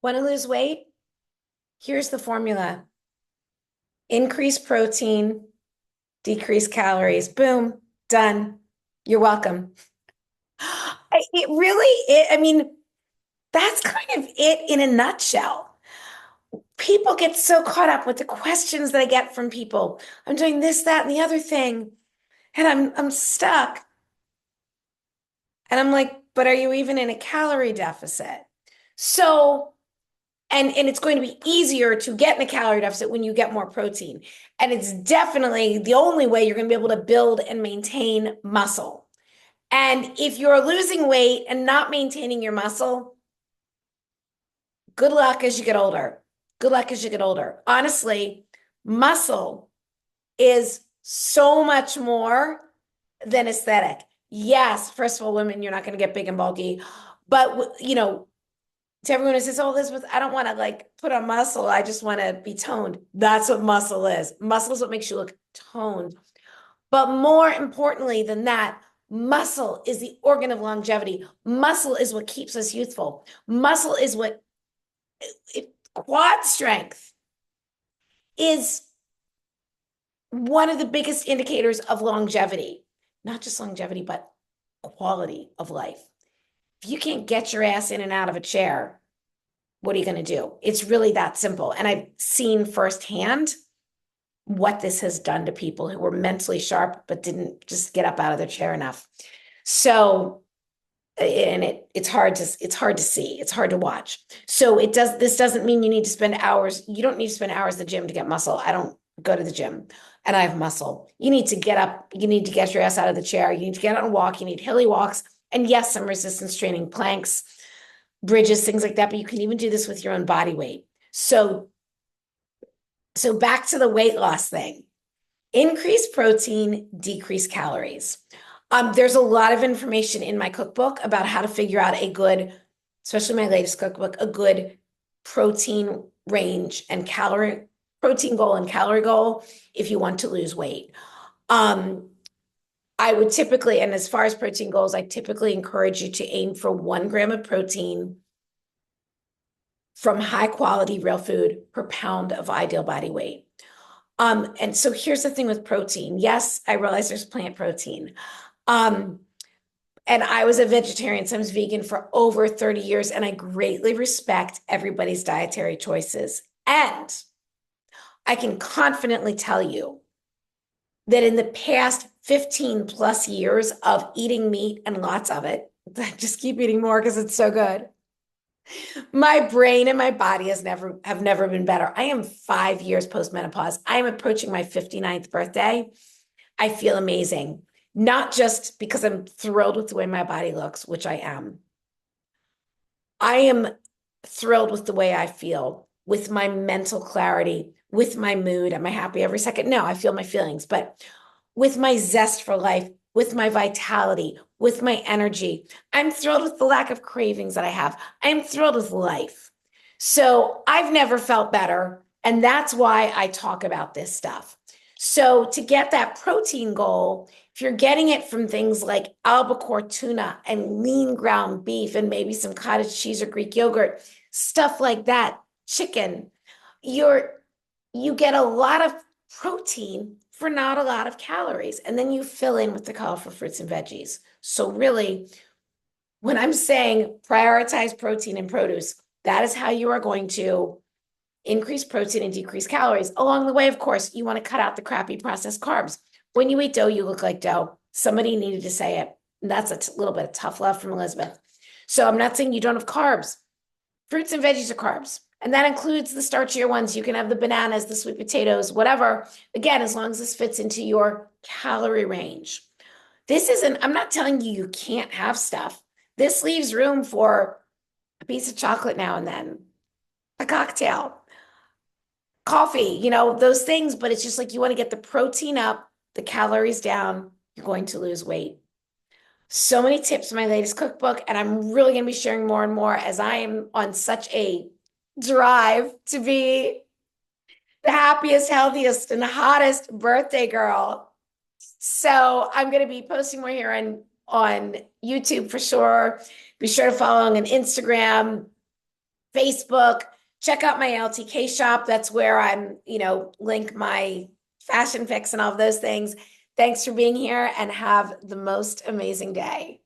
Want to lose weight? Here's the formula. Increase protein, decrease calories. Boom, done. You're welcome. It really, I mean, that's kind of it in a nutshell. People get so caught up with the questions that I get from people. I'm doing this, that, and the other thing, and I'm stuck. And I'm like, but are you even in a calorie deficit? So and it's going to be easier to get in a calorie deficit when you get more protein. And it's definitely the only way you're going to be able to build and maintain muscle. And if you're losing weight and not maintaining your muscle, good luck as you get older. Good luck as you get older. Honestly, muscle is so much more than aesthetic. Yes, first of all, women, you're not going to get big and bulky, but to everyone who says, "Oh, Elizabeth, I don't want to like put on muscle. I just want to be toned." That's what muscle is. Muscle is what makes you look toned. But more importantly than that, muscle is the organ of longevity. Muscle is what keeps us youthful. Muscle is quad strength is one of the biggest indicators of longevity, not just longevity, but quality of life. If you can't get your ass in and out of a chair, what are you going to do? It's really that simple. And I've seen firsthand what this has done to people who were mentally sharp but didn't just get up out of their chair enough. So, and it's hard to see. It's hard to watch. So this doesn't mean you need to spend hours. You don't need to spend hours at the gym to get muscle. I don't go to the gym and I have muscle. You need to get up. You need to get your ass out of the chair. You need to get out and walk. You need hilly walks. And yes, some resistance training, planks, bridges, things like that, but you can even do this with your own body weight. So back to the weight loss thing. Increase protein, decrease calories. There's a lot of information in my cookbook about how to figure out a good, especially my latest cookbook, a good protein range and protein goal and calorie goal if you want to lose weight. I would typically, and as far as protein goals, I typically encourage you to aim for 1 gram of protein from high quality real food per pound of ideal body weight. And so here's the thing with protein. Yes, I realize there's plant protein. And I was a vegetarian, so I was vegan for over 30 years, and I greatly respect everybody's dietary choices. And I can confidently tell you that in the past 15 plus years of eating meat and lots of it, I just keep eating more because it's so good. My brain and my body have never been better. I am 5 years post-menopause. I am approaching my 59th birthday. I feel amazing. Not just because I'm thrilled with the way my body looks, which I am. I am thrilled with the way I feel, with my mental clarity, with my mood. Am I happy every second? No, I feel my feelings, but with my zest for life, with my vitality, with my energy. I'm thrilled with the lack of cravings that I have. I'm thrilled with life. So I've never felt better. And that's why I talk about this stuff. So to get that protein goal, if you're getting it from things like albacore tuna and lean ground beef and maybe some cottage cheese or Greek yogurt, stuff like that, chicken, you get a lot of protein for not a lot of calories. And then you fill in with the colorful fruits and veggies. So really, when I'm saying prioritize protein and produce, that is how you are going to increase protein and decrease calories. Along the way, of course, you want to cut out the crappy processed carbs. When you eat dough, you look like dough. Somebody needed to say it. And that's a little bit of tough love from Elizabeth. So I'm not saying you don't have carbs. Fruits and veggies are carbs. And that includes the starchier ones. You can have the bananas, the sweet potatoes, whatever. Again, as long as this fits into your calorie range. I'm not telling you you can't have stuff. This leaves room for a piece of chocolate now and then, a cocktail, coffee, those things. But it's just like you want to get the protein up, the calories down, you're going to lose weight. So many tips in my latest cookbook, and I'm really going to be sharing more and more as I am on such a drive to be the happiest, healthiest, and hottest birthday girl. So I'm going to be posting more here on YouTube for sure. Be sure to follow on Instagram, Facebook. Check out my LTK shop. That's where I'm, link my fashion fix and all of those things. Thanks for being here and have the most amazing day.